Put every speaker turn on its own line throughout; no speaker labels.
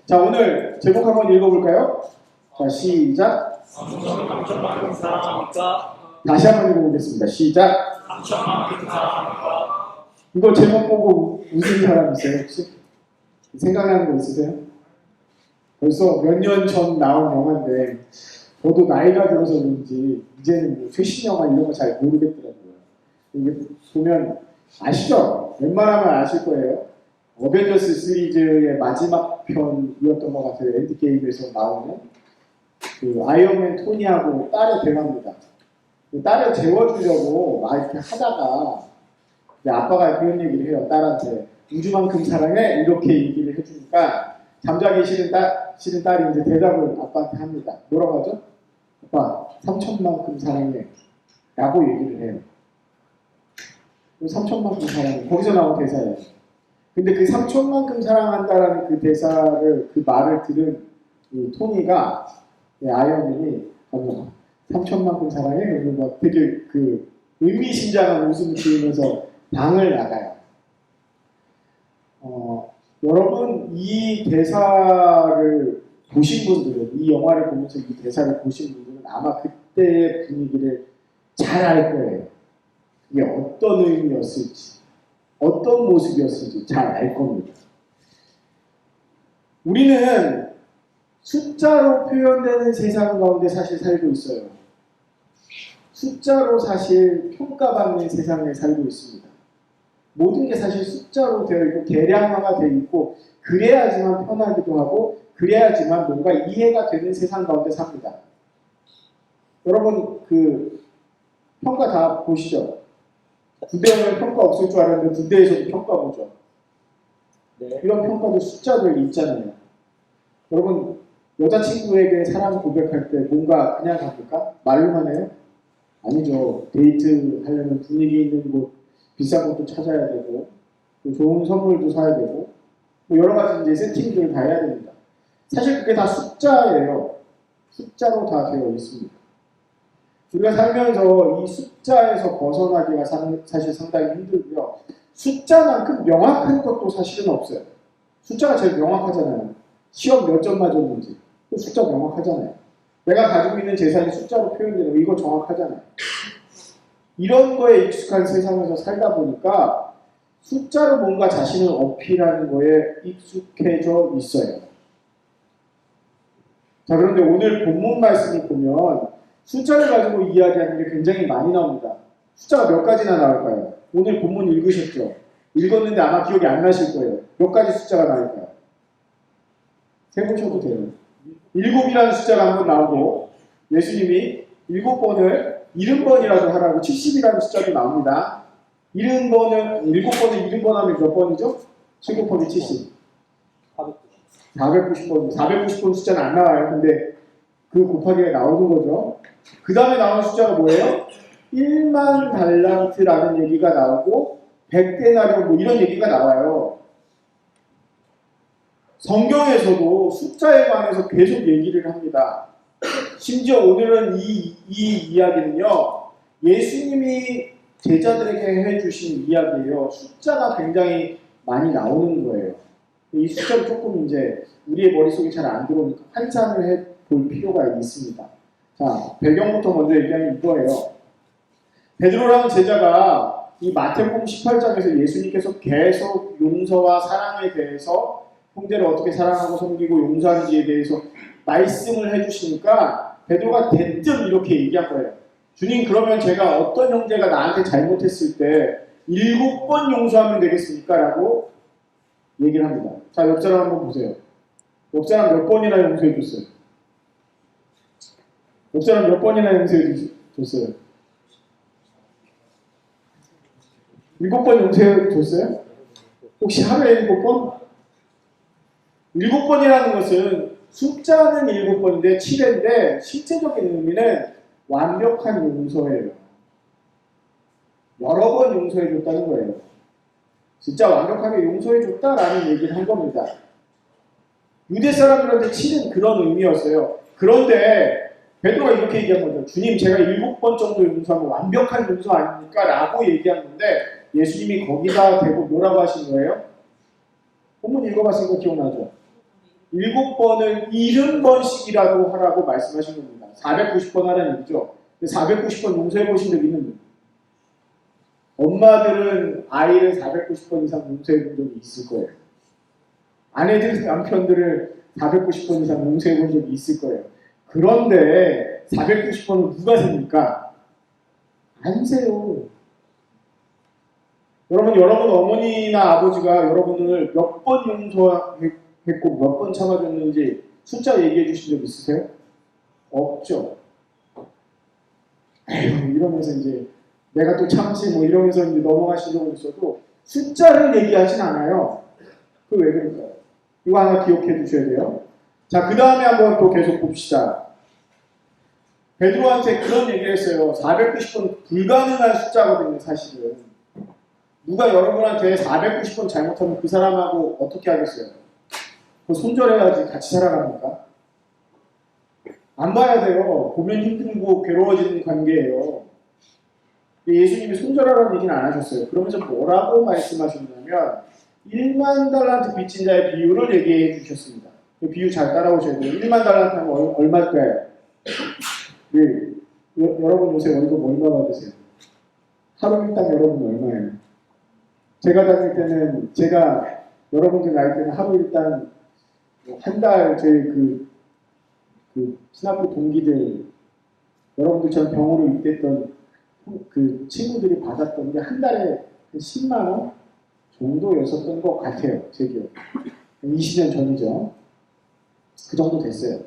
자, 오늘 제목 한번 읽어볼까요? 자, 시작. 다시 한번 읽어보겠습니다. 시작. 이거 제목 보고 웃은 사람 있어요, 혹시? 생각나는 거 있으세요? 벌써 몇 년 전 나온 영화인데 저도 나이가 들어서 그런지 이제는 뭐 최신 영화 이런 거 잘 모르겠더라고요. 이게 보면 아시죠? 웬만하면 아실 거예요. 어벤져스 시리즈의 마지막 편이었던 것 같아요. 엔드게임에서 나오는 그 아이언맨 토니하고 딸의 대화입니다. 딸을 재워주려고 막 이렇게 하다가 이제 아빠가 그런 얘기를 해요. 딸한테 우주만큼 사랑해 이렇게 얘기를 해주니까 잠자기 싫은 딸이 이제 대답을 아빠한테 합니다. 뭐라고 하죠? 아빠 3천만큼 사랑해 라고 얘기를 해요. 3천만큼 사랑해 거기서 나온 대사예요. 근데 그 3천만큼 사랑한다라는 그 대사를, 그 말을 들은 이 토니가, 아이언맨이 3천만큼 사랑해? 그러고 막 되게 그 의미심장한 웃음을 지으면서 방을 나가요. 여러분, 이 대사를 보신 분들은, 이 영화를 보면서 이 대사를 보신 분들은 아마 그때의 분위기를 잘 알 거예요. 이게 어떤 의미였을지. 어떤 모습이었을지 잘 알 겁니다. 우리는 숫자로 표현되는 세상 가운데 사실 살고 있어요. 숫자로 사실 평가받는 세상에 살고 있습니다. 모든 게 사실 숫자로 되어 있고 계량화가 되어 있고 그래야지만 편하기도 하고 그래야지만 뭔가 이해가 되는 세상 가운데 삽니다. 여러분 그 평가 다 보시죠? 군대 오면 평가 없을 줄 알았는데 군대에서도 평가 보죠. 네. 이런 평가도 숫자들 있잖아요. 여러분 여자친구에게 사랑 고백할 때 뭔가 그냥 합니까? 말로만 해요? 아니죠. 데이트 하려면 분위기 있는 곳, 비싼 곳도 찾아야 되고 또 좋은 선물도 사야 되고 뭐 여러 가지 이제 세팅들을 다 해야 됩니다. 사실 그게 다 숫자예요. 숫자로 다 되어 있습니다. 우리가 살면서 이 숫자에서 벗어나기가 사실 상당히 힘들고요. 숫자만큼 명확한 것도 사실은 없어요. 숫자가 제일 명확하잖아요. 시험 몇 점 맞았는지 숫자 명확하잖아요. 내가 가지고 있는 재산이 숫자로 표현되는 거 이거 정확하잖아요. 이런 거에 익숙한 세상에서 살다 보니까 숫자로 뭔가 자신을 어필하는 거에 익숙해져 있어요. 자, 그런데 오늘 본문 말씀을 보면 숫자를 가지고 이야기하는 게 굉장히 많이 나옵니다. 숫자가 몇 가지나 나올까요? 오늘 본문 읽으셨죠? 읽었는데 아마 기억이 안 나실 거예요. 몇 가지 숫자가 나올까요? 세보셔도 돼요. 7이라는 숫자가 한번 나오고 예수님이 7번을 70번이라도 하라고 70이라는 숫자도 나옵니다. 7번을 70번 하면 몇 번이죠? 7 곱하기 70. 490번. 490번 숫자는 안 나와요. 근데 그 곱하기가 나오는 거죠. 그 다음에 나오는 숫자가 뭐예요? 1만 달란트라는 얘기가 나오고 100데나리온 뭐 이런 얘기가 나와요. 성경에서도 숫자에 관해서 계속 얘기를 합니다. 심지어 오늘은 이 이야기는요. 예수님이 제자들에게 해주신 이야기예요. 숫자가 굉장히 많이 나오는 거예요. 이 숫자를 조금 이제 우리의 머릿속에 잘 안 들어오니까 환산을 해볼 필요가 있습니다. 자, 배경부터 먼저 얘기하면 이거예요. 베드로라는 제자가 이 마태복음 18장에서 예수님께서 계속 용서와 사랑에 대해서 형제를 어떻게 사랑하고 섬기고 용서하는지에 대해서 말씀을 해주시니까 베드로가 대뜸 이렇게 얘기한 거예요. 주님, 그러면 제가 어떤 형제가 나한테 잘못했을 때 7번 용서하면 되겠습니까? 라고 얘기를 합니다. 자, 옆 사람 한번 보세요. 옆 사람 몇 번이나 용서해 줬어요? 옆 사람 몇 번이나 용서해 줬어요? 7번 용서해 줬어요? 혹시 하루에 7번? 7번이라는 것은 숫자는 7번인데 7회인데 실제적인 의미는 완벽한 용서예요. 여러 번 용서해 줬다는 거예요. 진짜 완벽하게 용서해 줬다라는 얘기를 한 겁니다. 유대 사람들한테 7은 그런 의미였어요. 그런데 베드로가 이렇게 얘기한 거죠. 주님, 제가 7번 정도 용서하면 완벽한 용서 아닙니까? 라고 얘기한 건데 예수님이 거기다 대고 뭐라고 하신 거예요? 본문 읽어봤으니까 기억나죠? 7번을 70번씩이라도 하라고 말씀하신 겁니다. 490번 하라는 얘기죠. 490번 용서해 보신 적 있는데 엄마들은 아이를 490번 이상 용서해 본 적이 있을 거예요. 아내들, 남편들을 490번 이상 용서해 본 적이 있을 거예요. 그런데 490번은 누가 셉니까? 안 세요. 여러분 어머니나 아버지가 여러분을 몇 번 용서했고 몇 번 참아줬는지 숫자 얘기해 주신 적 있으세요? 없죠. 에휴, 이러면서 이제 내가 또 참지 뭐 이러면서 이제 넘어가신 적은 있어도 숫자를 얘기하진 않아요. 그 왜 그럴까요? 이거 하나 기억해 두셔야 돼요. 자, 그 다음에 한번 또 계속 봅시다. 베드로한테 그런 얘기를 했어요. 490번 불가능한 숫자거든요, 사실은. 누가 여러분한테 490번 잘못하면 그 사람하고 어떻게 하겠어요? 그 손절해야지 같이 살아갑니까? 안 봐야 돼요. 보면 힘들고 괴로워지는 관계예요. 예수님이 손절하라는 얘기는 안 하셨어요. 그러면서 뭐라고 말씀하셨냐면 1만 달란트 빚진 자의 비유를 얘기해 주셨습니다. 그 비유 잘 따라오셔야 돼요. 1만 달란트 하면 얼마일까요? 네. 여러분 요새 월급 얼마 받으세요? 하루 일당 여러분 얼마예요? 제가 다닐 때는 여러분들 나이 때는 하루 일당 한 달 저희 그 신학부 동기들 여러분들처럼 병으로 입대했던 그 친구들이 받았던 게 한 달에 10만 원 정도였었던 것 같아요. 제 기억. 20년 전이죠. 그 정도 됐어요.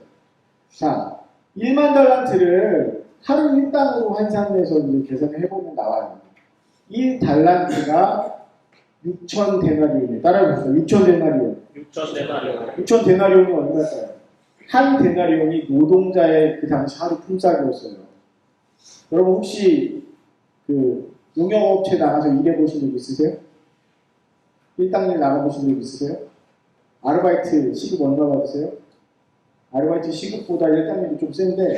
자, 1만 달란트를 하루 일당으로 환산해서 이제 계산을 해보면 나와요. 1달란트가 6천 데나리온이에요. 따라해보세요. 6천 데나리온.
6천 데나리온.
6천 데나리온이 얼마일까요? 한 데나리온이 노동자의 그 당시 하루 품삯이었어요. 여러분 혹시 그 용역업체 나가서 일해보신 적 있으세요? 일당일 나가보신 적 있으세요? 아르바이트 시급 얼마 받으세요? 아르바이트 시급보다 일당일이 좀 센데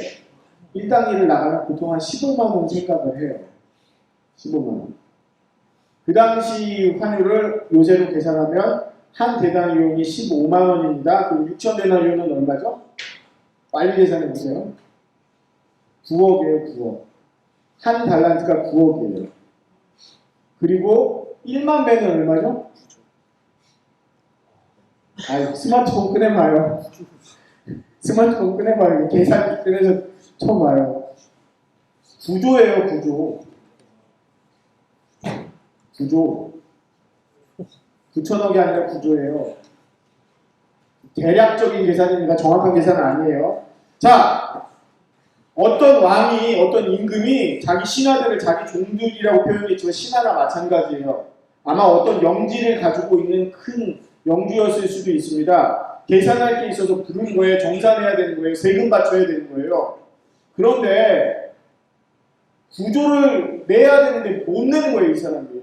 일당일을 나가면 보통 한 15만 원 생각을 해요. 15만 원. 그 당시 환율을 요새로 계산하면 한 데나리온이 15만 원입니다. 그럼 6천 데나리온은 얼마죠? 빨리 계산해 보세요. 9억이에요, 9억. 한 달란트가 9억이에요. 그리고 1만 배는 얼마죠? 스마트폰 꺼내봐요. 스마트폰 꺼내봐요. 계산기 꺼내서 쳐봐요. 9조예요, 9조. 9조. 9천억이 아니라 9조예요. 대략적인 계산입니다. 정확한 계산은 아니에요. 자, 어떤 왕이, 어떤 임금이 자기 신하들을 자기 종들이라고 표현했지만 신하나 마찬가지예요. 아마 어떤 영지를 가지고 있는 큰 영주였을 수도 있습니다. 계산할 게 있어서 부른 거예요. 정산해야 되는 거예요. 세금 바쳐야 되는 거예요. 그런데 9조를 내야 되는데 못 내는 거예요, 이 사람들이.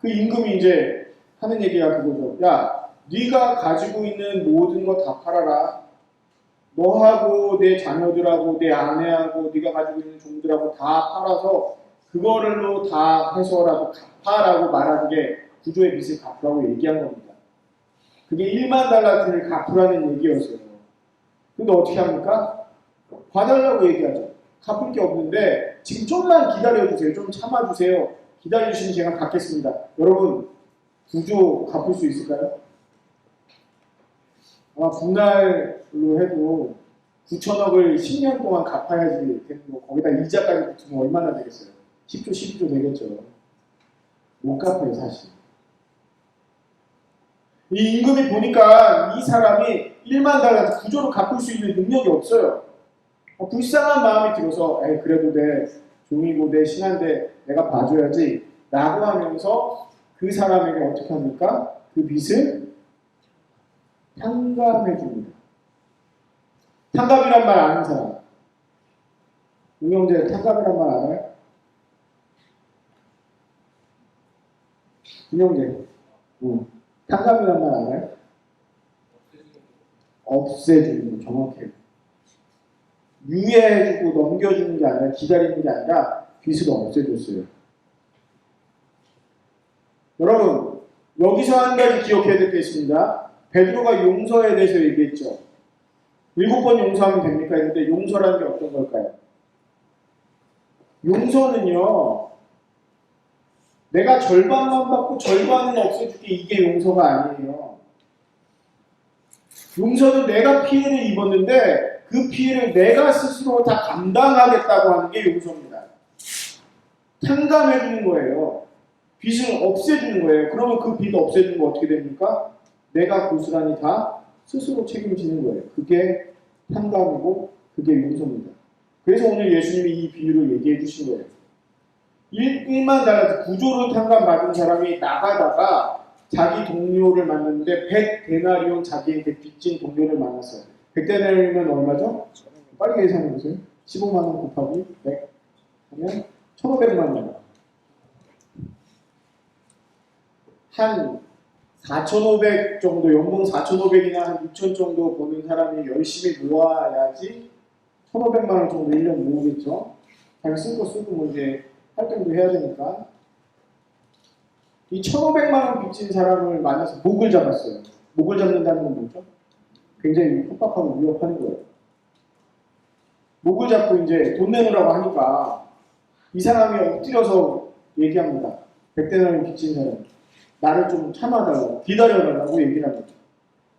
그 임금이 이제 하는 얘기가 그거죠. 야, 네가 가지고 있는 모든 거 다 팔아라. 너하고 내 자녀들하고 내 아내하고 네가 가지고 있는 종들하고 다 팔아서 그거를로 다 해서라도 갚아라고 말하는 게 9조의 빚을 갚으라고 얘기한 겁니다. 그게 1만 달란트를 갚으라는 얘기였어요. 근데 어떻게 합니까? 봐달라고 얘기하죠. 갚을 게 없는데 지금 좀만 기다려주세요. 좀 참아주세요. 기다려주시면 제가 갚겠습니다. 여러분 9조 갚을 수 있을까요? 아마 분할로 해도 9천억을 10년 동안 갚아야지 되는 거 거기다 이자까지 붙으면 얼마나 되겠어요? 10조, 12조 되겠죠. 못 갚아요, 사실. 이 임금이 보니까 이 사람이 1만 달란트 9조를 갚을 수 있는 능력이 없어요. 불쌍한 마음이 들어서 그래도 내 종이고 내 신한데 내가 봐줘야지 라고 하면서 그 사람에게 어떻게 합니까? 그 빚을 탕감해 줍니다. 탕감이란 말 아는 사람? 운영재 탕감이란 말 알아요? 운영재 탕감이란 말 알아요? 없애주는 거 정확해요. 유예해주고 넘겨주는 게 아니라 기다리는 게 아니라 빚을 없애줬어요. 여러분 여기서 한 가지 기억해야 될 게 있습니다. 베드로가 용서에 대해서 얘기했죠. 7번 용서하면 됩니까? 했는데 용서라는 게 어떤 걸까요? 용서는요, 내가 절반만 받고 절반은 없애줄게 이게 용서가 아니에요. 용서는 내가 피해를 입었는데 그 피해를 내가 스스로 다 감당하겠다고 하는 게 용서입니다. 탕감해주는 거예요. 빚을 없애주는 거예요. 그러면 그 빚 없애주는 거 어떻게 됩니까? 내가 고스란히 다 스스로 책임지는 거예요. 그게 탕감이고 그게 용서입니다. 그래서 오늘 예수님이 이 비유를 얘기해 주신 거예요. 일만 달라도 구조를 탕감받은 사람이 나가다가 자기 동료를 만났는데 100데나리온 자기에게 빚진 동료를 만났어요. 100데나리온이면 얼마죠? 빨리 계산해 보세요. 15만 원 곱하기 100 하면 1,500만 원. 한 4,500 정도, 연봉 4,500이나 한 6,000 정도 버는 사람이 열심히 모아야지 1,500만 원 정도 1년 모으겠죠. 자기 쓸 거 쓰고 뭐 이제 활동도 해야 되니까. 이 1,500만 원 빚진 사람을 만나서 목을 잡았어요. 목을 잡는다는 건 뭐죠? 굉장히 협박하고 위협하는 거예요. 목을 잡고 이제 돈 내놓으라고 하니까 이 사람이 엎드려서 얘기합니다. 100데나리온 빚진 사람. 나를 좀 참아달라고, 기다려달라고 얘기를 합니다.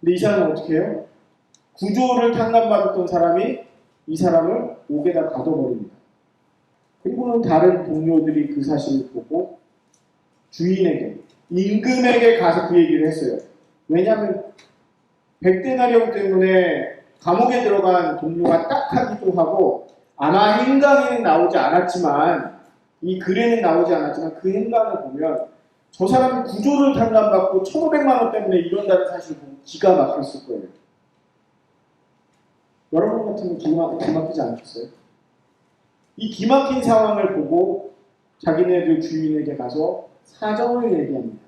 근데 이 사람은 어떻게 해요? 구조를 탕감받았던 사람이 이 사람을 옥에다 가둬버립니다. 그리고는 다른 동료들이 그 사실을 보고 주인에게, 임금에게 가서 그 얘기를 했어요. 왜냐하면 100데나리온 때문에 감옥에 들어간 동료가 딱하기도 하고 아마 행간에는 나오지 않았지만 이 글에는 나오지 않았지만 그 행간을 보면 저 사람이 구조를 탕감받고 1,500만 원 때문에 이런다는 사실을 보고 기가 막혔을 거예요. 여러분 같으면 기막히지 않겠어요? 이 기막힌 상황을 보고 자기네들 주인에게 가서 사정을 얘기합니다.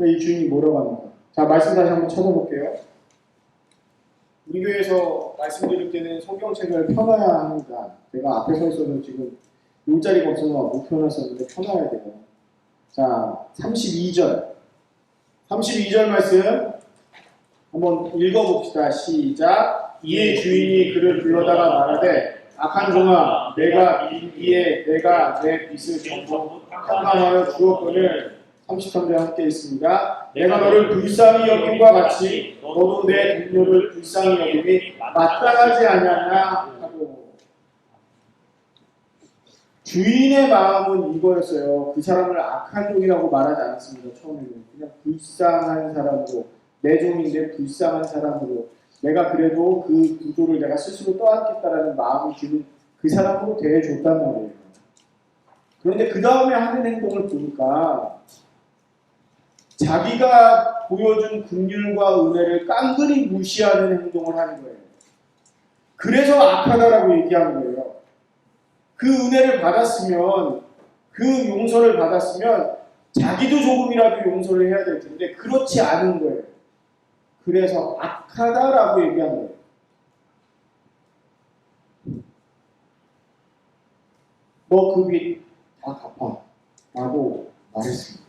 이 주인이 뭐라고 합니까? 자, 말씀 다시 한번 찾아볼게요. 우리 교회에서 말씀드릴 때는 성경책을 펴놔야 합니다. 제가 앞에 서 있어도 지금 요 자리가 없어서 못 펴놨었는데 펴놔야 돼요. 자, 32절. 32절 말씀 한번 읽어봅시다. 시작. 이에 주인이 그를 불러다가 말하되 악한 종아, 내가 이에 내가 내 빚을 전부 탕감하여 주었거늘. 33절 함께 있습니다. 내가 너를 불쌍히 여김과 같이 너도 내 동료를 불쌍히 여김이 마땅하지 아니하냐 하고. 주인의 마음은 이거였어요. 그 사람을 악한 종이라고 말하지 않았습니다. 처음에는 그냥 불쌍한 사람으로, 내 종인데 불쌍한 사람으로, 내가 그래도 그 구조를 내가 스스로 떠안겠다라는 마음이 드는 그 사람으로 대해줬단 말이에요. 그런데 그 다음에 하는 행동을 보니까 자기가 보여준 긍휼과 은혜를 깡그리 무시하는 행동을 하는 거예요. 그래서 악하다라고 얘기하는 거예요. 그 은혜를 받았으면, 그 용서를 받았으면 자기도 조금이라도 용서를 해야 될 텐데 그렇지 않은 거예요. 그래서 악하다라고 얘기한 거예요. 너 그 빚 다 갚아 라고 말했습니다.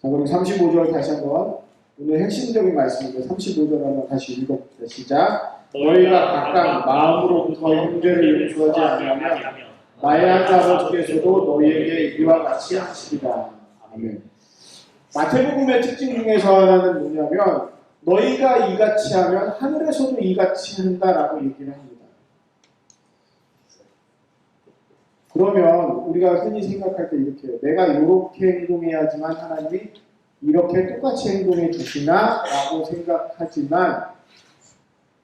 자, 그럼 35절 다시 한번, 오늘 핵심적인 말씀인데 35절 한번 다시 읽어봅시다. 시작. 너희가 각각 마음으로부터 형제를 용서하지 않으면 나의 한 아버지께서도 너희에게 이와 같이 하시리라. 아멘. 마태복음의 특징 중에서 하나는 뭐냐면 너희가 이같이 하면 하늘에서도 이같이 한다라고 얘기를 합니다. 그러면 우리가 흔히 생각할 때 이렇게 해요. 내가 이렇게 행동해야지만 하나님이 이렇게 똑같이 행동해 주시나? 라고 생각하지만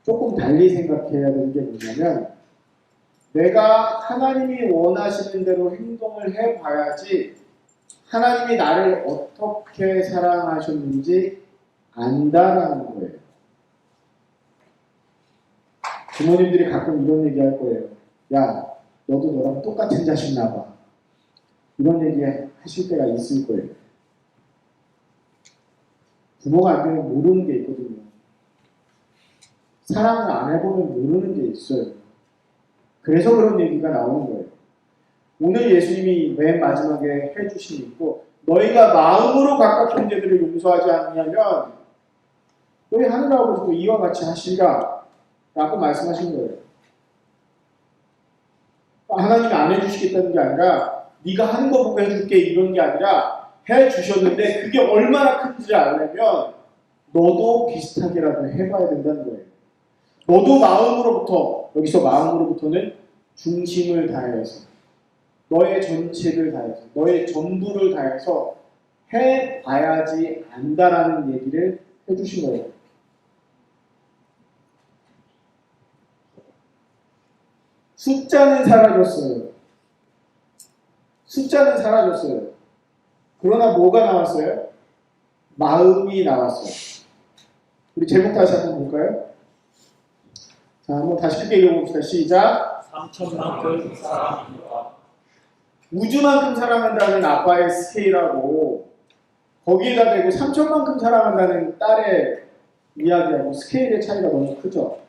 조금 달리 생각해야 되는 게 뭐냐면 내가 하나님이 원하시는 대로 행동을 해봐야지 하나님이 나를 어떻게 사랑하셨는지 안다라는 거예요. 부모님들이 가끔 이런 얘기 할 거예요. 야, 너도 너랑 똑같은 자식 낳아. 이런 얘기 하실 때가 있을 거예요. 부모가 안 되면 모르는 게 있거든요. 사랑을 안 해보면 모르는 게 있어요. 그래서 그런 얘기가 나오는 거예요. 오늘 예수님이 맨 마지막에 해주신 있고 너희가 마음으로 각각 형제들을 용서하지 않냐면 너희 하늘아버지도 이와 같이 하시리라 라고 말씀하신 거예요. 하나님이 안 해주시겠다는 게 아니라 네가 하는 거 보고 해줄게 이런 게 아니라 해주셨는데 그게 얼마나 큰지 알려면 너도 비슷하게라도 해봐야 된다는 거예요. 너도 마음으로부터, 여기서 마음으로부터는 중심을 다해서 너의 전체를 다해서 너의 전부를 다해서 해봐야지 안다라는 얘기를 해주신 거예요. 숫자는 사라졌어요. 숫자는 사라졌어요. 그러나 뭐가 나왔어요? 마음이 나왔어요. 우리 제목 다시 한번 볼까요? 자, 한번 다시 크게 읽어봅시다. 시작.
3천만큼 사랑합니다.
우주만큼 사랑한다는 아빠의 스케일하고 거기에다 대고 3천만큼 사랑한다는 딸의 이야기하고 스케일의 차이가 너무 크죠.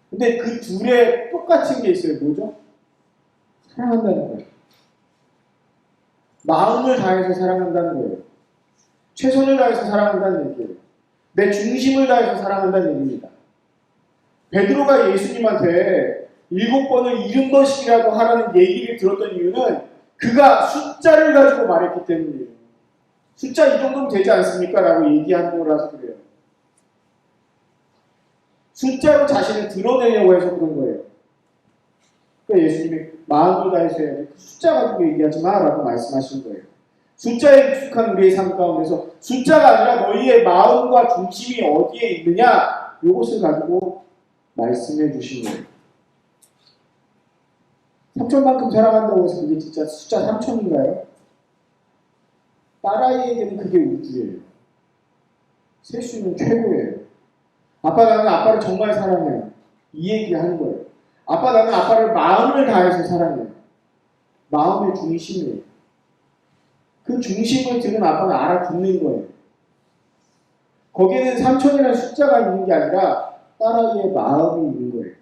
근데 그 둘에 똑같은 게 있어요. 뭐죠? 사랑한다는 거예요. 마음을 다해서 사랑한다는 거예요. 최선을 다해서 사랑한다는 얘기예요. 내 중심을 다해서 사랑한다는 얘기입니다. 베드로가 예수님한테 7번을 70번씩이라도 하라는 얘기를 들었던 이유는 그가 숫자를 가지고 말했기 때문이에요. 숫자 이 정도면 되지 않습니까? 라고 얘기한 거라서 그래요. 숫자로 자신을 드러내려고 해서 그런 거예요. 그러니까 예수님이 마음을 다해서 해야 돼. 숫자 가지고 얘기하지 마 라고 말씀하신 거예요. 숫자에 익숙한 우리의 삶 가운데서 숫자가 아니라 너희의 마음과 중심이 어디에 있느냐 이것을 가지고 말씀해 주신 거예요. 3천만큼 사랑한다고 해서 그게 진짜 숫자 3천인가요? 딸아이에게는 그게 우주예요. 셀 수 있는 최고예요. 아빠 나는 아빠를 정말 사랑해요. 이 얘기 하는 거예요. 아빠 나는 아빠를 마음을 다해서 사랑해요. 마음의 중심이에요. 그 중심을 들은 아빠는 알아듣는 거예요. 거기에는 3천이라는 숫자가 있는 게 아니라 딸아이의 마음이 있는 거예요.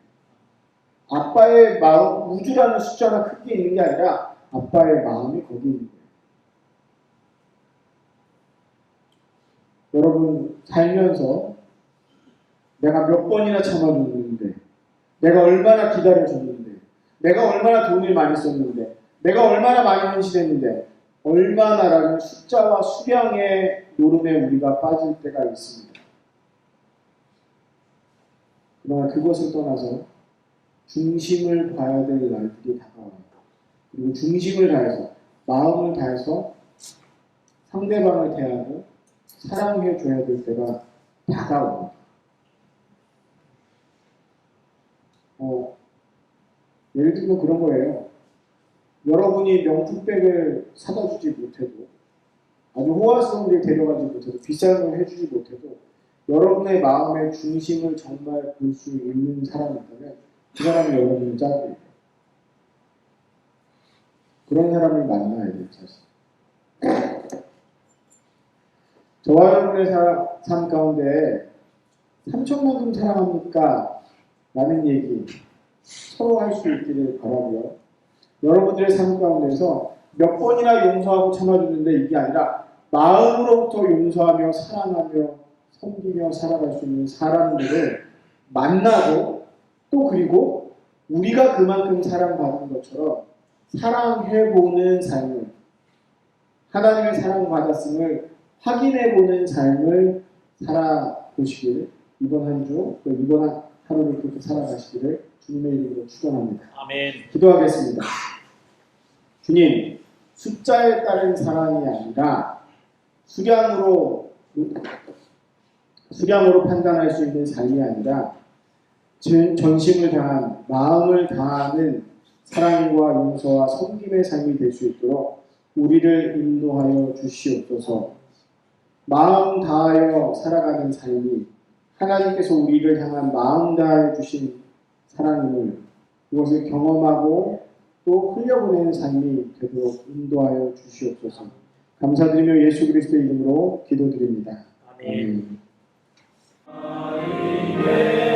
아빠의 마음, 우주라는 숫자가 크게 있는 게 아니라 아빠의 마음이 거기 있는 거예요. 여러분 살면서 내가 몇 번이나 참아줬는데 내가 얼마나 기다려줬는데 내가 얼마나 돈을 많이 썼는데 내가 얼마나 많이 헌신했는데 얼마나라는 숫자와 수량의 노름에 우리가 빠질 때가 있습니다. 그러나 그것을 떠나서 중심을 봐야 될 날들이 다가와요. 그리고 중심을 다해서 마음을 다해서 상대방을 대하고 사랑해 줘야 될 때가 다가옵니다. 예를 들면 그런 거예요. 여러분이 명품백을 사다 주지 못해도 아주 호화스러운 데를 데려가지 못해도 비싼 걸 해주지 못해도 여러분의 마음의 중심을 정말 볼 수 있는 사람이 있다면 그 사람이 여러분의 짝이에요. 그런 사람을 만나야 돼요. 사실. 저와 여러분의 삶 가운데 3천만큼 사랑합니까? 라는 얘기 서로 할 수 있기를 바라고요. 여러분들의 삶 가운데서 몇 번이나 용서하고 참아줬는데 이게 아니라 마음으로부터 용서하며 사랑하며 섬기며 살아갈 수 있는 사람들을 만나고 또 그리고 우리가 그만큼 사랑받은 것처럼 사랑해보는 삶을 하나님의 사랑받았음을 확인해보는 삶을 살아보시길 이번 한 주 또 이번 하루를 그렇게 살아가시기를 주님의 이름으로 축원합니다.
아멘.
기도하겠습니다. 주님, 숫자에 따른 사랑이 아니라 수량으로 판단할 수 있는 삶이 아니라 전심을 다한 마음을 다하는 사랑과 용서와 섬김의 삶이 될 수 있도록 우리를 인도하여 주시옵소서. 마음 다하여 살아가는 삶이 하나님께서 우리를 향한 마음 다하여 주신 사랑임을 그것을 경험하고 또 흘려보내는 삶이 되도록 인도하여 주시옵소서. 감사드리며 예수 그리스도의 이름으로 기도드립니다.
아멘.
아멘.